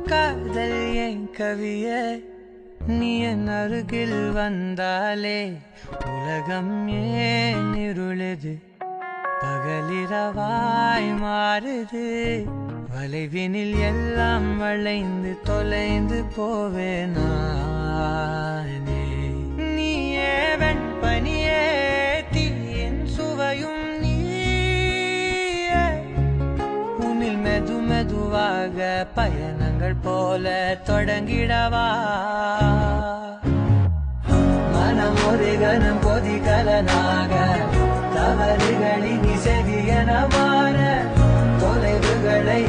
காதல் என் கவியே நீ என் அருகில் வந்தாலே உலகம் ஏன் இருளுது பகலிரவாய் மாறுது வளைவினில் எல்லாம் வளைந்து தொலைந்து போவேனானே நீயே வெண்பனியே தீயின் சுவையும் நீயே உன்னில் மெது மெதுவாக பயணங்கள் போல தொடங்கிடவா மனம் ஒரு கணம் கொதிகலனாக தவறுகளின் இசையன மாற தொலைவுகளை